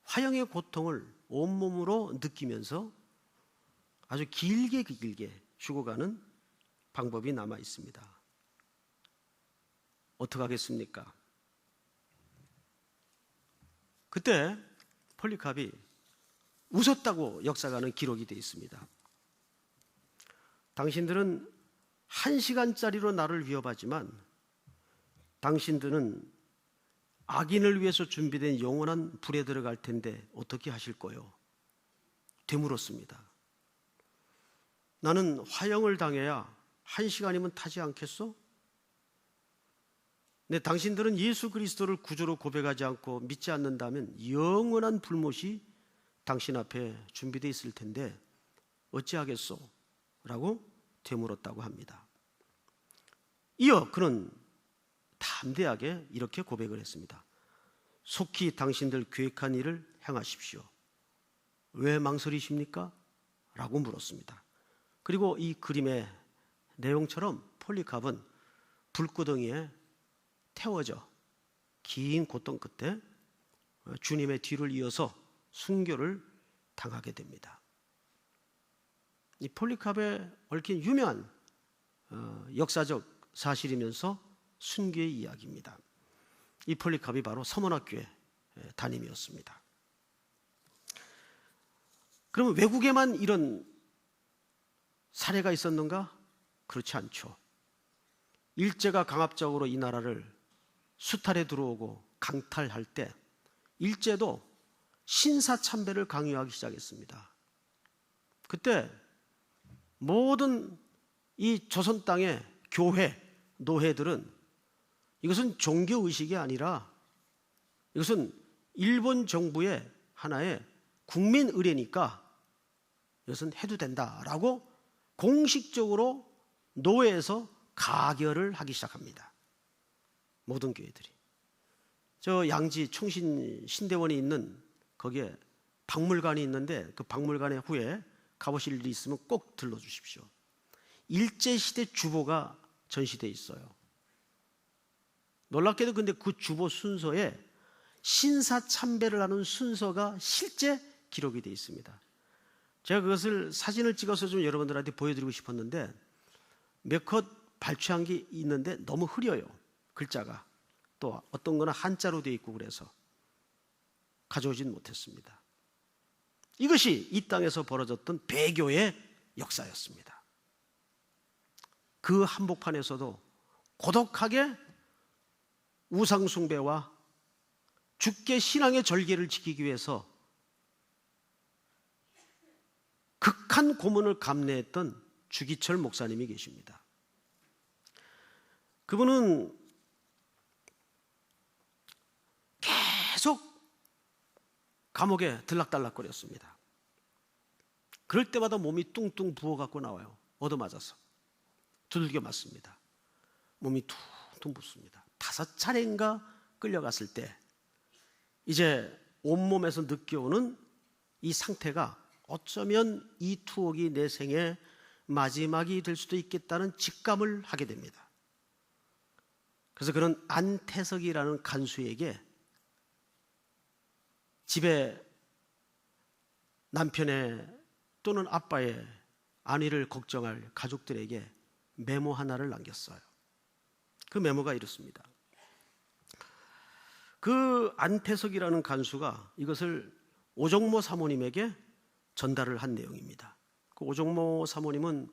화형의 고통을 온몸으로 느끼면서 아주 길게 죽어가는 방법이 남아 있습니다. 어떻게 하겠습니까? 그때 폴리캅이 웃었다고 역사가는 기록이 되어 있습니다. 당신들은 1시간짜리로 나를 위협하지만 당신들은 악인을 위해서 준비된 영원한 불에 들어갈 텐데 어떻게 하실 거요? 되물었습니다. 나는 화형을 당해야 1시간이면 타지 않겠소? 네, 당신들은 예수 그리스도를 구주로 고백하지 않고 믿지 않는다면 영원한 불못이 당신 앞에 준비되어 있을 텐데 어찌하겠소? 라고 되물었다고 합니다. 이어 그는 담대하게 이렇게 고백을 했습니다. 속히 당신들 계획한 일을 행하십시오. 왜 망설이십니까? 라고 물었습니다. 그리고 이 그림의 내용처럼 폴리캅은 불구덩이에 태워져 긴 고통 끝에 주님의 뒤를 이어서 순교를 당하게 됩니다. 이 폴리캅에 얽힌 유명한 역사적 사실이면서 순교의 이야기입니다. 이 폴리캅이 바로 서문학교의 담임이었습니다. 그러면 외국에만 이런 사례가 있었는가? 그렇지 않죠. 일제가 강압적으로 이 나라를 수탈해 들어오고 강탈할 때 일제도 신사참배를 강요하기 시작했습니다. 그때 모든 이 조선 땅의 교회, 노회들은 이것은 종교의식이 아니라 이것은 일본 정부의 하나의 국민 의례니까 이것은 해도 된다라고 공식적으로 노회에서 가결을 하기 시작합니다. 모든 교회들이. 저 양지 총신 신대원이 있는 거기에 박물관이 있는데 그 박물관에 후에 가보실 일이 있으면 꼭 들러주십시오. 일제시대 주보가 전시되어 있어요. 놀랍게도 근데 그 주보 순서에 신사참배를 하는 순서가 실제 기록이 되어 있습니다. 제가 그것을 사진을 찍어서 좀 여러분들한테 보여드리고 싶었는데 몇 컷 발췌한 게 있는데 너무 흐려요. 글자가. 또 어떤 거는 한자로 되어 있고 그래서 가져오진 못했습니다. 이것이 이 땅에서 벌어졌던 배교의 역사였습니다. 그 한복판에서도 고독하게 우상숭배와 주께 신앙의 절개를 지키기 위해서 극한 고문을 감내했던 주기철 목사님이 계십니다. 그분은 계속 감옥에 들락달락거렸습니다. 그럴 때마다 몸이 뚱뚱 부어갖고 나와요. 얻어맞아서 두들겨 맞습니다. 몸이 퉁퉁 붓습니다. 5차례인가 끌려갔을 때 이제 온몸에서 느껴오는 이 상태가 어쩌면 이 투옥이 내 생의 마지막이 될 수도 있겠다는 직감을 하게 됩니다. 그래서 그런 안태석이라는 간수에게 집에 남편의 또는 아빠의 안위를 걱정할 가족들에게 메모 하나를 남겼어요. 그 메모가 이렇습니다. 그 안태석이라는 간수가 이것을 오정모 사모님에게 전달을 한 내용입니다. 그 오정모 사모님은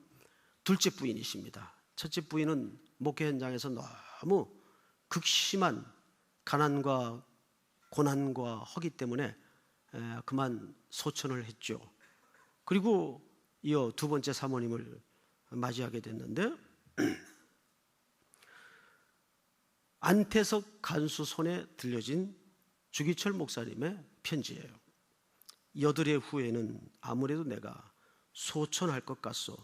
둘째 부인이십니다. 첫째 부인은 목회 현장에서 너무 극심한 가난과 고난과 허기 때문에 그만 소천을 했죠. 그리고 이어 두 번째 사모님을 맞이하게 됐는데 안태석 간수 손에 들려진 주기철 목사님의 편지예요. 여드레 후에는 아무래도 내가 소천할 것 같소.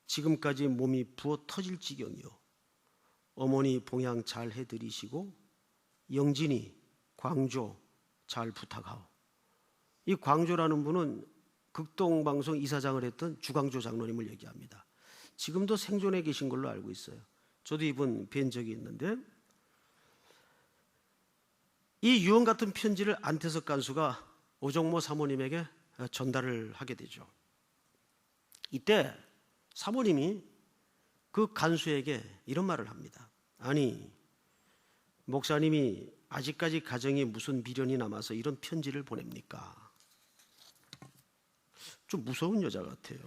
지금까지 몸이 부어 터질 지경이요. 어머니 봉양 잘 해드리시고 영진이 광조 잘 부탁하오. 이 광조라는 분은 극동방송 이사장을 했던 주광조 장로님을 얘기합니다. 지금도 생존해 계신 걸로 알고 있어요. 저도 이분 뵌 적이 있는데 이 유언 같은 편지를 안태석 간수가 오정모 사모님에게 전달을 하게 되죠. 이때 사모님이 그 간수에게 이런 말을 합니다. 아니, 목사님이 아직까지 가정에 무슨 미련이 남아서 이런 편지를 보냅니까? 좀 무서운 여자 같아요.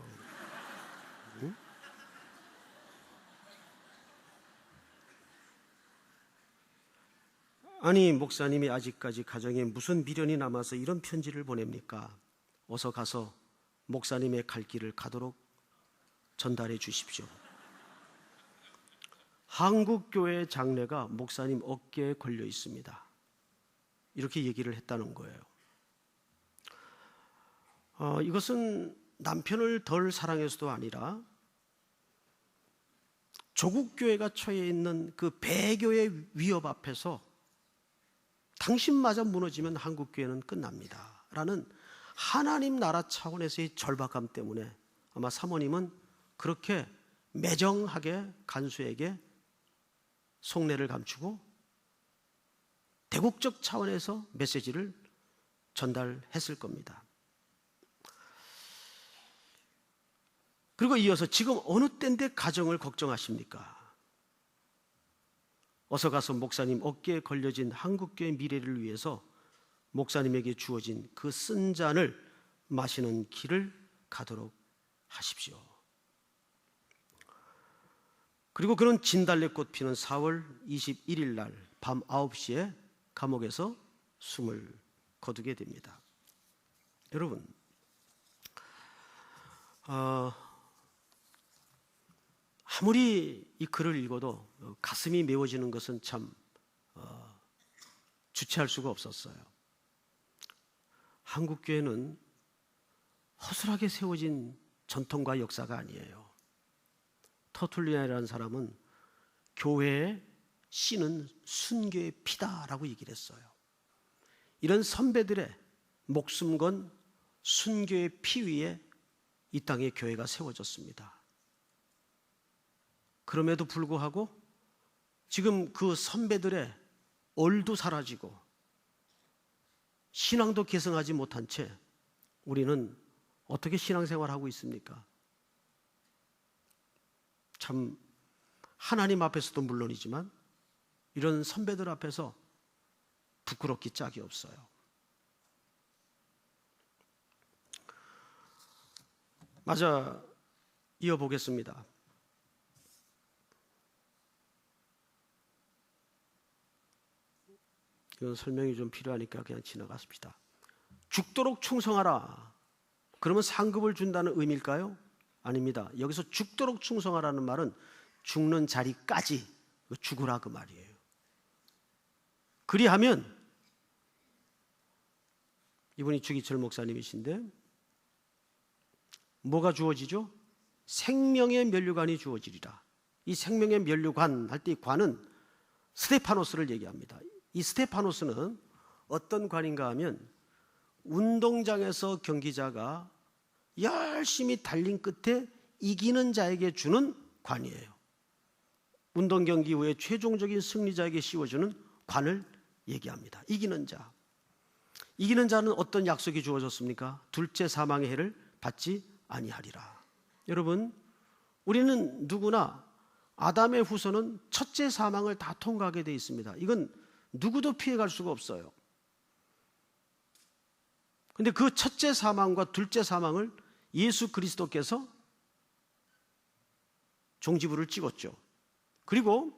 응? 아니, 목사님이 아직까지 가정에 무슨 미련이 남아서 이런 편지를 보냅니까? 어서 가서 목사님의 갈 길을 가도록 전달해 주십시오. 한국교회 장례가 목사님 어깨에 걸려 있습니다. 이렇게 얘기를 했다는 거예요. 이것은 남편을 덜 사랑해서도 아니라 조국교회가 처해 있는 그 배교의 위협 앞에서 당신마저 무너지면 한국교회는 끝납니다 라는 하나님 나라 차원에서의 절박감 때문에 아마 사모님은 그렇게 매정하게 간수에게 속내를 감추고 대국적 차원에서 메시지를 전달했을 겁니다. 그리고 이어서 지금 어느 때인데 가정을 걱정하십니까? 어서 가서 목사님 어깨에 걸려진 한국교회 미래를 위해서 목사님에게 주어진 그 쓴 잔을 마시는 길을 가도록 하십시오. 그리고 그는 진달래꽃 피는 4월 21일 날 밤 9시에 감옥에서 숨을 거두게 됩니다. 여러분, 아무리 이 글을 읽어도 가슴이 메워지는 것은 참 주체할 수가 없었어요. 한국교회는 허술하게 세워진 전통과 역사가 아니에요. 터툴리안이라는 사람은 교회의 씨는 순교의 피다라고 얘기를 했어요. 이런 선배들의 목숨 건 순교의 피 위에 이 땅에 교회가 세워졌습니다. 그럼에도 불구하고 지금 그 선배들의 얼도 사라지고 신앙도 계승하지 못한 채 우리는 어떻게 신앙생활하고 있습니까? 참 하나님 앞에서도 물론이지만 이런 선배들 앞에서 부끄럽기 짝이 없어요. 맞아, 이어보겠습니다. 이건 설명이 좀 필요하니까 그냥 지나갔습니다. 죽도록 충성하라. 그러면 상급을 준다는 의미일까요? 아닙니다. 여기서 죽도록 충성하라는 말은 죽는 자리까지 죽으라 그 말이에요. 그리하면 이분이 주기철 목사님이신데 뭐가 주어지죠? 생명의 면류관이 주어지리라. 이 생명의 면류관 할 때 이 관은 스테파노스를 얘기합니다. 이 스테파노스는 어떤 관인가 하면 운동장에서 경기자가 열심히 달린 끝에 이기는 자에게 주는 관이에요. 운동 경기 후에 최종적인 승리자에게 씌워주는 관을 얘기합니다. 이기는 자. 이기는 자는 어떤 약속이 주어졌습니까? 둘째 사망의 해를 받지 아니하리라. 여러분, 우리는 누구나 아담의 후손은 첫째 사망을 다 통과하게 되어 있습니다. 이건 누구도 피해갈 수가 없어요. 근데 그 첫째 사망과 둘째 사망을 예수 그리스도께서 종지부를 찍었죠. 그리고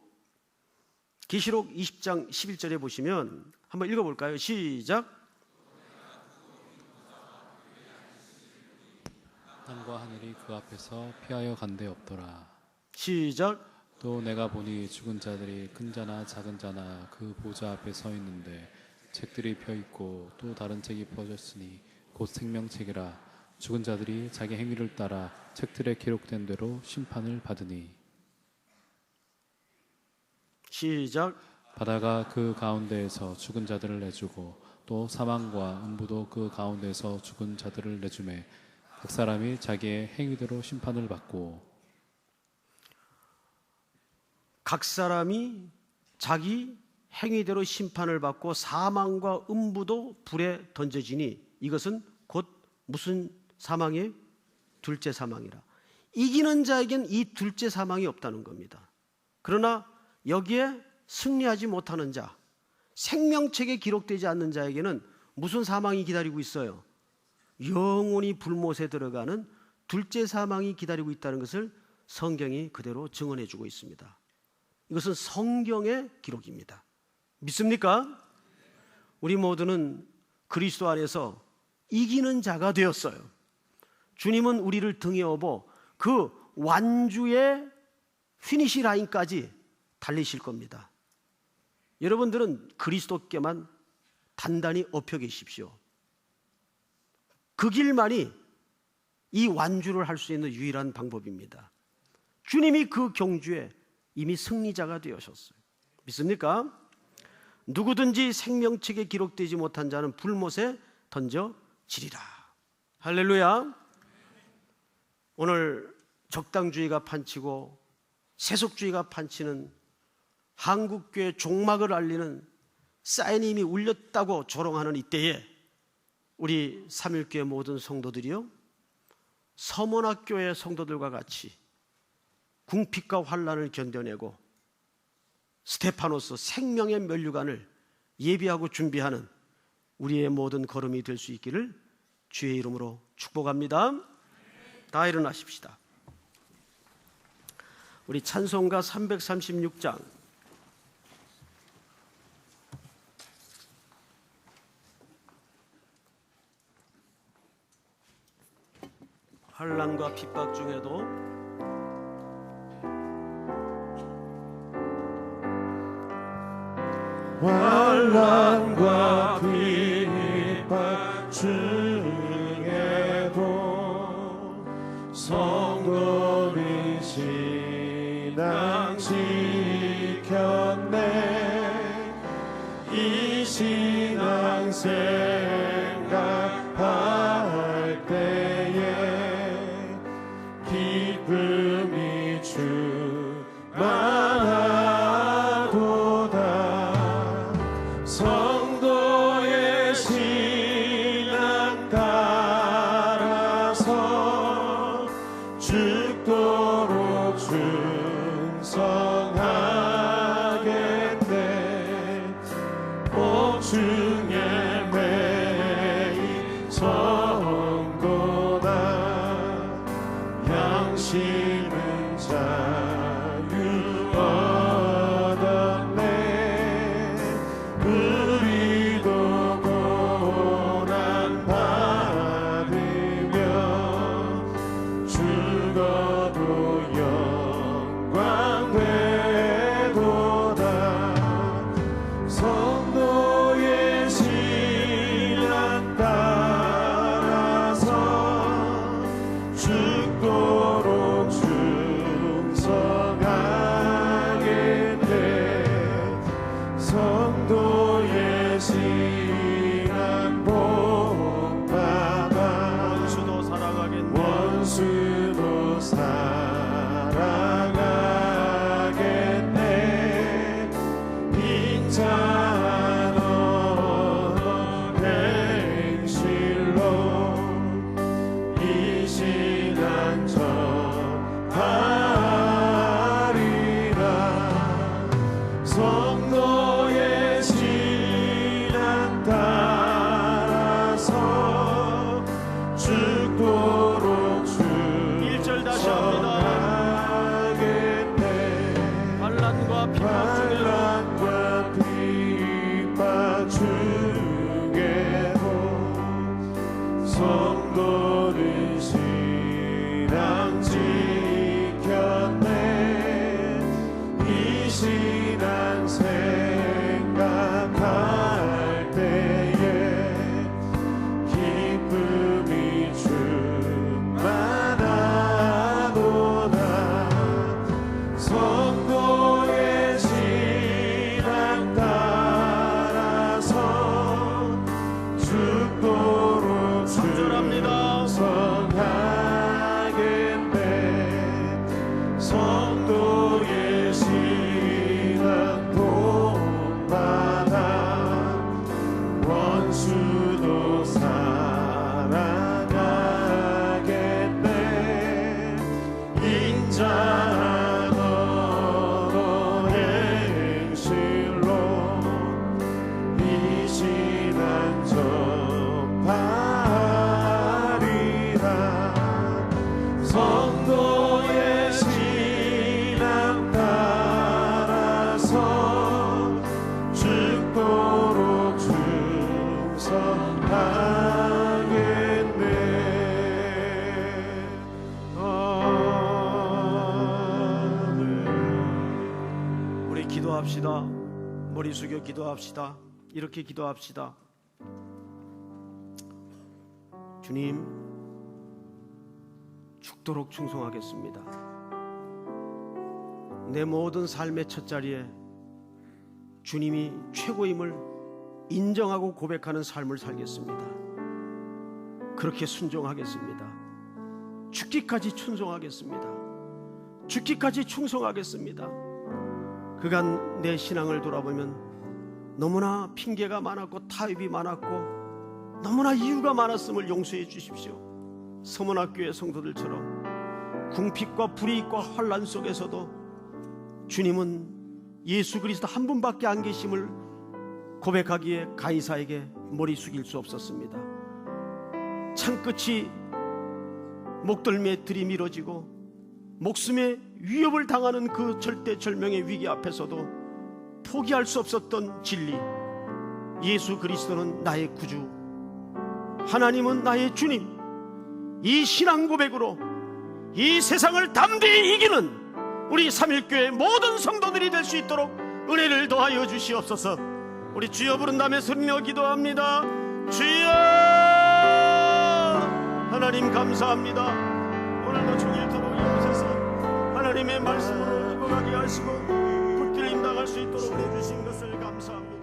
계시록 20장 11절에 보시면 한번 읽어볼까요? 시작. 땅과 하늘이 그 앞에서 피하여 간데 없더라. 시작. 또 내가 보니 죽은 자들이 큰 자나 작은 자나 그 보좌 앞에 서 있는데 책들이 펴 있고 또 다른 책이 펴졌으니 곧 생명책이라. 죽은 자들이 자기 행위를 따라 책들에 기록된 대로 심판을 받으니. 시작. 바다가 그 가운데에서 죽은 자들을 내주고 또 사망과 음부도 그 가운데에서 죽은 자들을 내주매 각 사람이 자기의 행위대로 심판을 받고. 각 사람이 자기 행위대로 심판을 받고 사망과 음부도 불에 던져지니 이것은 곧 무슨 사망이에요? 둘째 사망이라. 이기는 자에겐 이 둘째 사망이 없다는 겁니다. 그러나 여기에 승리하지 못하는 자, 생명책에 기록되지 않는 자에게는 무슨 사망이 기다리고 있어요? 영원히 불못에 들어가는 둘째 사망이 기다리고 있다는 것을 성경이 그대로 증언해 주고 있습니다. 이것은 성경의 기록입니다. 믿습니까? 우리 모두는 그리스도 안에서 이기는 자가 되었어요. 주님은 우리를 등에 업어 그 완주의 피니시 라인까지 달리실 겁니다. 여러분들은 그리스도께만 단단히 엎여 계십시오. 그 길만이 이 완주를 할 수 있는 유일한 방법입니다. 주님이 그 경주에 이미 승리자가 되셨어요. 믿습니까? 누구든지 생명책에 기록되지 못한 자는 불못에 던져지리라. 할렐루야. 오늘 적당주의가 판치고 세속주의가 판치는 한국교회 종막을 알리는 사인이 이미 울렸다고 조롱하는 이때에 우리 삼일교회 모든 성도들이요, 서문학교의 성도들과 같이 궁핍과 환난을 견뎌내고 스테파노스 생명의 면류관을 예비하고 준비하는 우리의 모든 걸음이 될 수 있기를 주의 이름으로 축복합니다. 다 일어나십시다. 우리 찬송가 336장 환난과 핍박 중에도 환난과 핍박 중에도 성도의 신앙 지켰네. 이 신앙 생각할 때에 기쁨이 충만하도다. 성도의 신앙 따라서 죽도록 충성하겠네. 복중에 매일 성도다. 양심은 자유 얻었네. 우리 살아가겠네. 인자한 언어 행실로 이 신앙 전하리라. 성도의 신앙 따라서 죽도록 주 1절 다시 합니다. 환난과 핍박 중에도 성도는 신앙 지켰네. 이 신앙 생각할 때에 기쁨이 충만하도다. 성도의 신앙 따라서 죽도록 간절합니다. 충성하겠네. 성도의 신앙 본받아 원수도 살아가겠네. 인자한 언어 행실로 이 신앙 전하리라. 성도의 신앙 따라서 죽도록 충성하겠네. 아멘. 우리 기도합시다. 머리 숙여 기도합시다. 이렇게 기도합시다. 주님, 죽도록 충성하겠습니다. 내 모든 삶의 첫자리에 주님이 최고임을 인정하고 고백하는 삶을 살겠습니다. 그렇게 순종하겠습니다. 죽기까지 충성하겠습니다. 죽기까지 충성하겠습니다. 그간 내 신앙을 돌아보면 너무나 핑계가 많았고 타협이 많았고 너무나 이유가 많았음을 용서해 주십시오. 서문학교의 성도들처럼 궁핍과 불이익과 환난 속에서도 주님은 예수 그리스도 한 분밖에 안 계심을 고백하기에 가이사에게 머리 숙일 수 없었습니다. 창끝이 목덜미에 들이밀어지고 목숨의 위협을 당하는 그 절대절명의 위기 앞에서도 포기할 수 없었던 진리, 예수 그리스도는 나의 구주, 하나님은 나의 주님, 이 신앙 고백으로 이 세상을 담대히 이기는 우리 삼일교회 모든 성도들이 될 수 있도록 은혜를 더하여 주시옵소서. 우리 주여 부른 다음에 소리내어 기도합니다. 주여, 하나님 감사합니다. 오늘도 종일토록 이곳에서 하나님의 말씀으로 이어가게 하시고 붙들림 당할 수 있도록 해주신 것을 감사합니다.